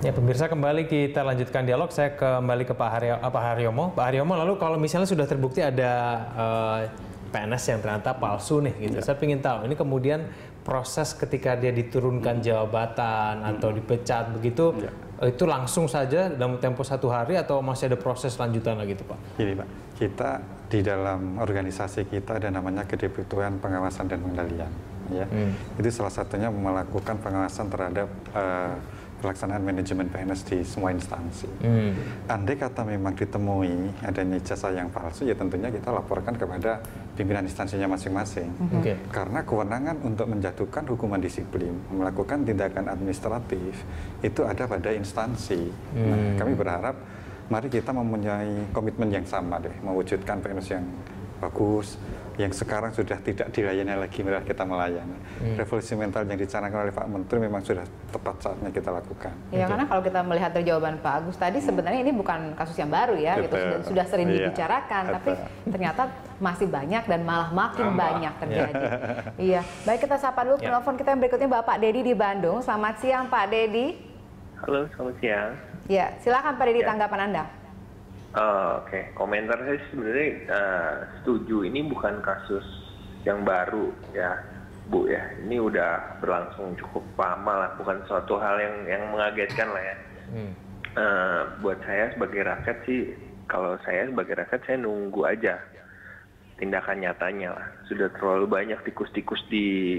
Ya pemirsa, kembali kita lanjutkan dialog. Saya kembali ke Pak Haryomo. Pak Haryomo, lalu kalau misalnya sudah terbukti ada PNS yang ternyata palsu nih, gitu. Saya ingin tahu, ini kemudian proses ketika dia diturunkan jabatan atau dipecat begitu, itu langsung saja dalam tempo 1 hari atau masih ada proses lanjutan lagi, Pak? Gini Pak, kita di dalam organisasi kita ada namanya Kedeputian Pengawasan dan Pengendalian. Ya, itu salah satunya melakukan pengawasan terhadap pelaksanaan manajemen PNS di semua instansi. Andai kata memang ditemui adanya ijazah yang palsu, ya tentunya kita laporkan kepada pimpinan instansinya masing-masing. Karena kewenangan untuk menjatuhkan hukuman disiplin, melakukan tindakan administratif, itu ada pada instansi. Nah, kami berharap mari kita mempunyai komitmen yang sama deh, mewujudkan PNS yang bagus, yang sekarang sudah tidak dilayani lagi, malah kita melayani. Revolusi mental yang dicanangkan oleh Pak Menteri memang sudah tepat saatnya kita lakukan. Ya, karena kalau kita melihat dari jawaban Pak Agus tadi, sebenarnya ini bukan kasus yang baru ya, gitu. Sudah sering dibicarakan, tapi ternyata masih banyak dan malah makin banyak terjadi. Iya, baik, kita sapa dulu penelpon kita yang berikutnya, Bapak Dedi di Bandung. Selamat siang, Pak Dedi. Halo, selamat siang. Ya, silakan Pak Dedi, tanggapan Anda. Oke. Komentar saya sebenarnya setuju, ini bukan kasus yang baru ya Bu ya, ini udah berlangsung cukup lama lah, bukan suatu hal yang mengagetkan lah ya. Buat saya sebagai rakyat sih, kalau saya sebagai rakyat saya nunggu aja tindakan nyatanya lah. Sudah terlalu banyak tikus-tikus di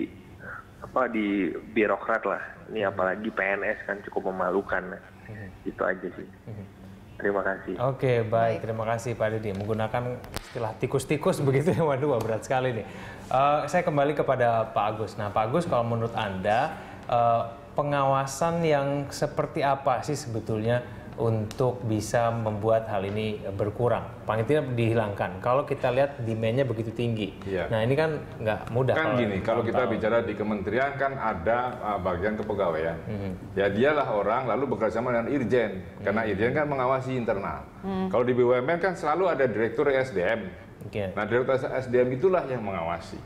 birokrat lah, ini apalagi PNS kan cukup memalukan. Itu aja sih. Terima kasih. Oke, baik. Terima kasih Pak Dedi. Menggunakan istilah tikus-tikus begitu ya, waduh berat sekali nih. Saya kembali kepada Pak Agus. Nah Pak Agus, kalau menurut Anda, pengawasan yang seperti apa sih sebetulnya untuk bisa membuat hal ini berkurang? Paling tidak dihilangkan. Kalau kita lihat demand-nya begitu tinggi. Nah ini kan nggak mudah. Kan gini, kalau kita bicara di kementerian kan ada bagian kepegawaian. Ya dialah orang lalu bekerjasama dengan Irjen. Karena Irjen kan mengawasi internal. Kalau di BUMN kan selalu ada Direktur SDM. Nah Direktur SDM itulah yang mengawasi.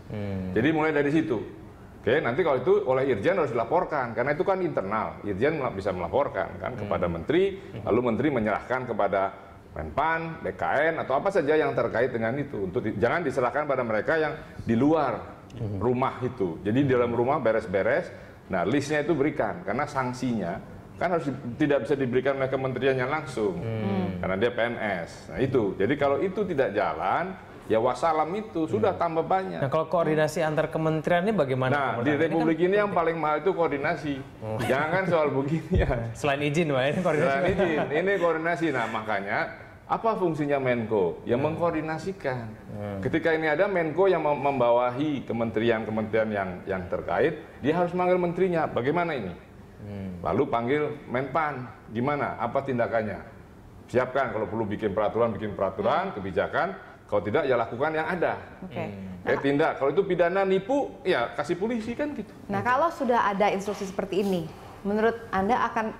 Jadi mulai dari situ. Oke, nanti kalau itu oleh Irjen harus dilaporkan, karena itu kan internal. Irjen bisa melaporkan kan kepada Menteri, lalu Menteri menyerahkan kepada Menpan, BKN, atau apa saja yang terkait dengan itu. Untuk jangan diserahkan pada mereka yang di luar rumah itu. Jadi di dalam rumah beres-beres, nah listnya itu berikan, karena sanksinya kan harus tidak bisa diberikan oleh kementeriannya langsung, karena dia PNS. Nah itu, jadi kalau itu tidak jalan, ya wassalam itu sudah tambah banyak. Nah kalau koordinasi antar kementerian ini bagaimana? Nah di Republik ini yang paling mahal itu koordinasi. Jangan soal begini ya. Selain izin, Pak, ini koordinasi. Selain izin, ini koordinasi. Nah makanya apa fungsinya Menko? Ya mengkoordinasikan. Ketika ini ada Menko yang membawahi kementerian-kementerian yang terkait, dia harus manggil menterinya. Bagaimana ini? Lalu panggil Menpan. Gimana? Apa tindakannya? Siapkan kalau perlu bikin peraturan kebijakan. Kalau tidak, ya lakukan yang ada. Tindak. Kalau itu pidana nipu, ya kasih polisi kan gitu. Nah, kalau sudah ada instruksi seperti ini, menurut Anda akan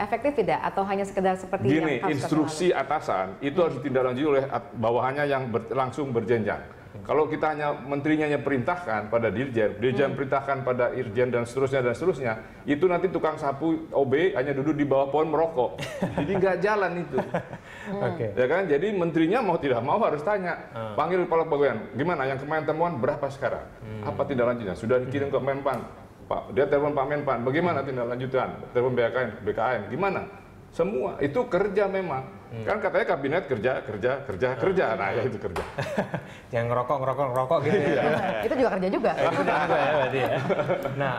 efektif tidak? Atau hanya sekedar seperti gini, yang instruksi atasan itu harus ditindaklanjuti oleh bawahannya yang langsung berjenjang. Kalau kita hanya menterinya perintahkan pada dirjen, dirjen perintahkan pada irjen dan seterusnya, itu nanti tukang sapu OB hanya duduk di bawah pohon merokok. Jadi nggak jalan itu. Ya kan? Jadi menterinya mau tidak mau harus tanya. Panggil kepala pegawaian, gimana yang kemarin temuan berapa sekarang? Apa tindak lanjutnya? Sudah dikirim ke Menpan. Pak, dia telepon Pak Menpan, bagaimana tindak lanjutan? Telepon BKN, gimana? Semua itu kerja memang. Kan katanya kabinet kerja. Nah, ya itu kerja. Yang ngerokok gitu ya. Itu juga kerja juga. Itu juga ya berarti ya. Nah,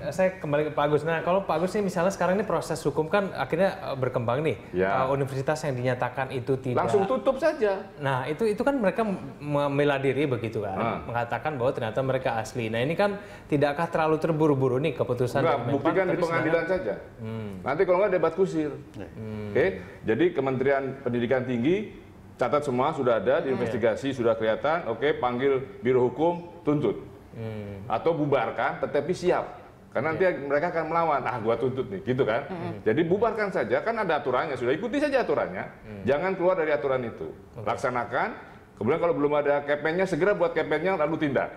saya kembali ke Pak Agus. Nah, kalau Pak Agus ini misalnya sekarang ini proses hukum kan akhirnya berkembang nih. Universitas yang dinyatakan itu tidak. Langsung tutup saja. Nah, itu kan mereka membela diri begitu kan. Mengatakan bahwa ternyata mereka asli. Nah, ini kan tidakkah terlalu terburu-buru nih keputusan? Enggak, buktikan di pengadilan saja. Nanti kalau nggak debat kusir. Oke, jadi Kementerian Pendidikan Tinggi catat semua sudah ada, diinvestigasi sudah kelihatan, oke, panggil Biro Hukum, tuntut. Atau bubarkan, tetapi siap. Karena nanti mereka akan melawan, gua tuntut nih, gitu kan. Jadi bubarkan saja, kan ada aturannya, sudah ikuti saja aturannya. Jangan keluar dari aturan itu. Laksanakan, kemudian kalau belum ada kepennya, segera buat kepennya lalu tindak.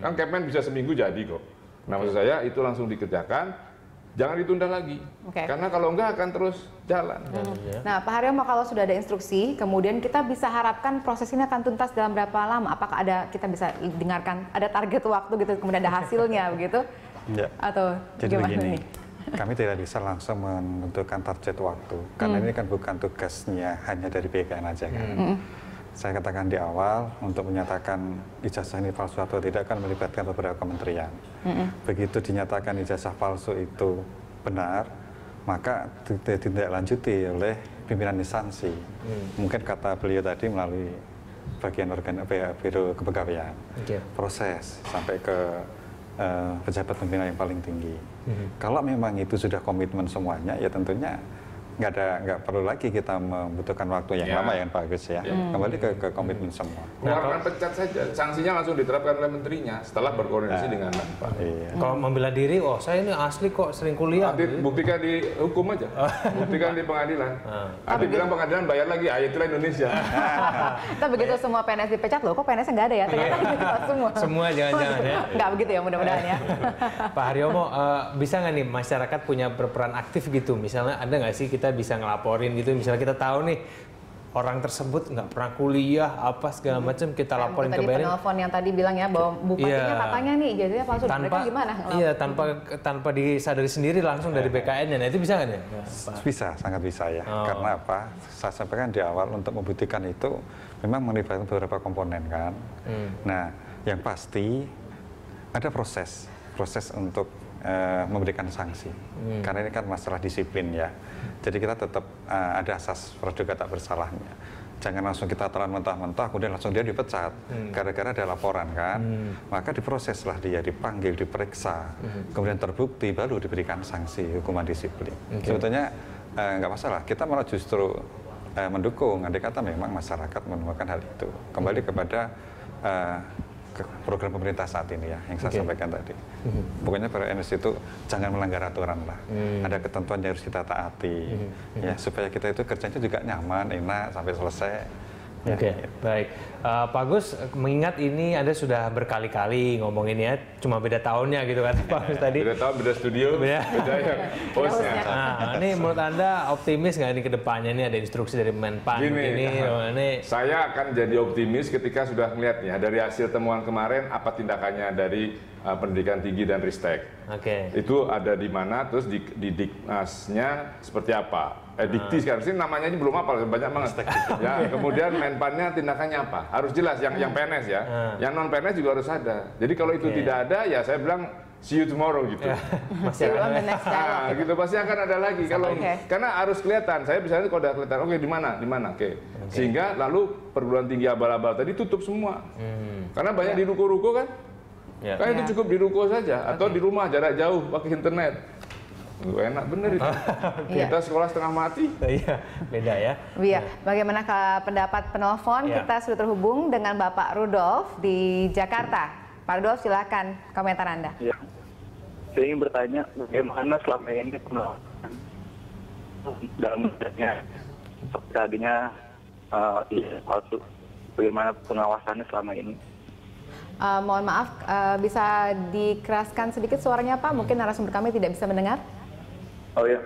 Kan kepen bisa seminggu jadi kok. Nah maksud saya itu langsung dikerjakan. jangan ditunda lagi. Karena kalau enggak akan terus jalan. Nah, Pak Haryomo, kalau sudah ada instruksi, kemudian kita bisa harapkan proses ini akan tuntas dalam berapa lama? Apakah kita bisa dengarkan ada target waktu gitu, kemudian ada hasilnya begitu? Ya. Atau jadi gimana begini, nih? kami tidak bisa langsung menentukan target waktu, karena ini kan bukan tugasnya hanya dari BKN aja kan. Saya katakan di awal, untuk menyatakan ijazah ini palsu atau tidak kan melibatkan beberapa kementerian. Begitu dinyatakan ijazah palsu itu benar, maka ditindaklanjuti oleh pimpinan instansi. Mungkin kata beliau tadi melalui bagian biro kepegawaian, proses sampai ke pejabat pimpinan yang paling tinggi. Kalau memang itu sudah komitmen semuanya, ya tentunya nggak perlu lagi kita membutuhkan waktu yang lama ya Pak Agus ya. Kembali ke komitmen semua. Keluarkan pecat saja, sanksinya langsung diterapkan oleh menterinya setelah berkoordinasi dengan Menpan. Kalau membela diri, saya ini asli kok sering kuliah. Buktikan di hukum aja, buktikan di pengadilan. Nanti bilang pengadilan bayar lagi, itulah Indonesia. Kita begitu semua PNS dipecat, loh kok PNS nggak ada ya? Ternyata kita semua. Semua jangan-jangan ya. Nggak begitu ya, mudah-mudahan ya. Pak Haryomo, bisa nggak nih masyarakat punya berperan aktif gitu? Misalnya ada nggak sih kita bisa ngelaporin gitu, misalnya kita tahu nih orang tersebut nggak pernah kuliah apa segala macam, kita laporin ke BNN. Penelpon yang tadi bilang ya bahwa bupatinya katanya nih ijazahnya palsu, mereka gimana? Iya, tanpa disadari sendiri langsung dari BKN-nya. Nah, itu bisa nggak nih? Bisa, sangat bisa ya. Karena apa? Saya sampaikan di awal, untuk membuktikan itu memang melibatkan beberapa komponen kan. Nah, yang pasti ada proses untuk memberikan sanksi, karena ini kan masalah disiplin ya. Jadi kita tetap ada asas praduga tak bersalahnya. Jangan langsung kita telan mentah-mentah, kemudian langsung dia dipecat, gara-gara ada laporan kan. Maka diproseslah dia, dipanggil, diperiksa, kemudian terbukti, baru diberikan sanksi hukuman disiplin. Sebetulnya nggak masalah, kita malah justru mendukung, andai kata memang masyarakat menemukan hal itu. Kembali kepada program pemerintah saat ini ya, yang saya sampaikan tadi. Pokoknya PNS itu jangan melanggar aturan lah. Ada ketentuan yang harus kita taati, ya, supaya kita itu kerjanya juga nyaman, enak, sampai selesai. Oke, baik. Pak Agus, mengingat ini Anda sudah berkali-kali ngomongin ya, cuma beda tahunnya gitu kan Pak Agus tadi. Beda tahun, beda studio, beda yang hostnya. Nah, ini menurut Anda optimis nggak ini ke depannya, ini ada instruksi dari Menpan ini? Saya akan jadi optimis ketika sudah melihat ya dari hasil temuan kemarin apa tindakannya dari pendidikan tinggi dan Ristek. Itu ada di mana, terus di Diknasnya seperti apa. Dikti sekarang sih namanya ini belum apa, banyak banget. Ya, kemudian Menpannya tindakannya apa? Harus jelas yang PNS ya. Yang non PNS juga harus ada. Jadi kalau itu tidak ada, ya saya bilang see you tomorrow gitu. Masih gitu pasti akan ada lagi. Kalau karena harus kelihatan. Saya misalnya kalau udah kelihatan, di mana, sehingga lalu perguruan tinggi abal-abal tadi tutup semua. Karena banyak di ruko-ruko kan. Kan itu cukup di ruko saja atau di rumah jarak jauh pakai internet. Enak bener itu. Kita sekolah setengah mati. Iya, beda ya. Iya, bagaimana pendapat penelpon? Kita sudah terhubung dengan Bapak Rudolf di Jakarta. Pak Rudolf, silakan komentar Anda. Ya. Saya ingin bertanya, bagaimana selama ini penelpon dalam bentuknya tadinya palsu, bagaimana pengawasannya selama ini? Mohon maaf, bisa dikeraskan sedikit suaranya Pak? Mungkin narasumber kami tidak bisa mendengar. Oh ya,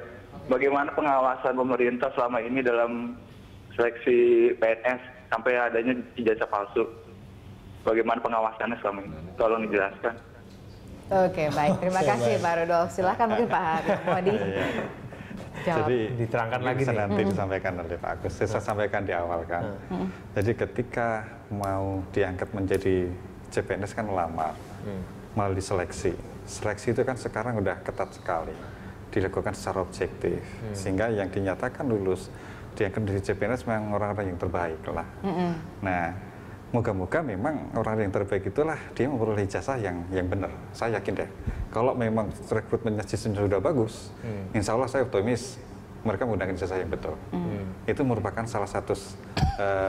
bagaimana pengawasan pemerintah selama ini dalam seleksi PNS sampai adanya ijazah palsu? Bagaimana pengawasannya selama ini? Tolong dijelaskan. Oke, baik. Terima kasih Pak Rudolf. Silahkan mungkin Pak Haryomo. Jadi diterangkan lagi nih. Nanti disampaikan oleh Pak Agus. Saya sampaikan di awal kan. Jadi ketika mau diangkat menjadi CPNS kan lamar, melalui seleksi. Seleksi itu kan sekarang udah ketat sekali, dilakukan secara objektif, sehingga yang dinyatakan lulus diangkat menjadi CPNS memang orang-orang yang terbaik lah. Nah, moga-moga memang orang yang terbaik itulah dia memperoleh ijazah yang benar. Saya yakin deh, kalau memang rekrutmennya sistem sudah bagus, insya Allah saya optimis mereka menggunakan ijazah yang betul. Itu merupakan salah satu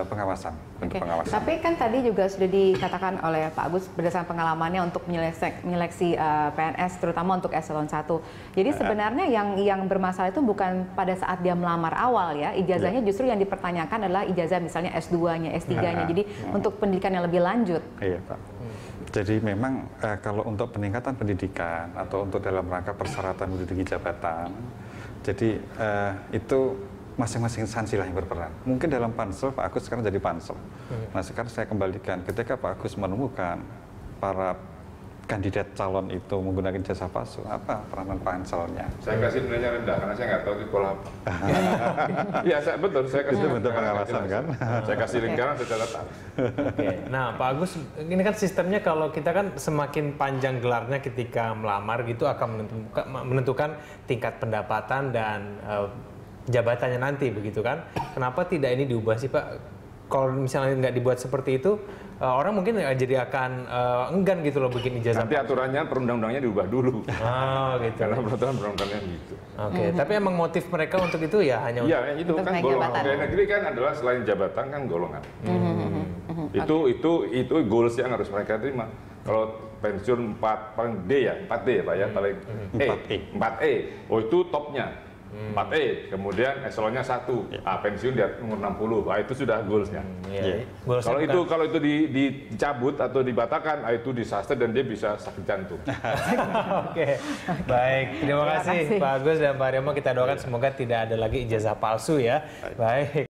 pengawasan, bentuk pengawasan. Tapi kan tadi juga sudah dikatakan oleh Pak Agus berdasarkan pengalamannya untuk menyeleksi PNS, terutama untuk eselon 1. Jadi sebenarnya yang bermasalah itu bukan pada saat dia melamar awal ya, ijazahnya justru yang dipertanyakan adalah ijazah misalnya S2-nya, S3-nya. Jadi untuk pendidikan yang lebih lanjut. Iya Pak. Jadi memang kalau untuk peningkatan pendidikan atau untuk dalam rangka persyaratan menduduki jabatan, jadi itu masing-masing instansi lah yang berperan. Mungkin dalam Pansel, Pak Agus sekarang jadi Pansel. Nah sekarang saya kembalikan, ketika Pak Agus menemukan para kandidat calon itu menggunakan jasa palsu, apa peranan Panselnya? Saya kasih nilainya rendah karena saya nggak tahu di sekolah apa. Iya, betul. Saya kasih Itu bentuk pengawasan kan? Saya kasih link karena saya catat. Oke. Nah, Pak Agus, ini kan sistemnya kalau kita kan semakin panjang gelarnya ketika melamar gitu akan menentukan tingkat pendapatan dan jabatannya nanti begitu kan? Kenapa tidak ini diubah sih Pak? Kalau misalnya nggak dibuat seperti itu, orang mungkin jadi akan enggan gitu loh bikin ijazah. Nanti aturannya perundang-undangnya diubah dulu. Oh gitu. Karena peraturan perundang-undangnya gitu. Oke. Tapi emang motif mereka untuk itu ya hanya untuk... Iya, itu untuk kan naik golongan jabatan. pegawai negeri kan adalah selain jabatan kan golongan. Itu goals yang harus mereka terima. Kalau pensiun 4 paling D ya, 4D ya Pak ya, paling 4E. Oh itu topnya. 4E, kemudian eselonnya 1, pensiun di umur 60, itu sudah goalsnya. Kalau itu dicabut atau dibatalkan, itu disaster dan dia bisa sakit jantung. Oke, baik. Terima kasih Pak Agus dan Pak Haryomo. Kita doakan semoga tidak ada lagi ijazah palsu ya. Baik.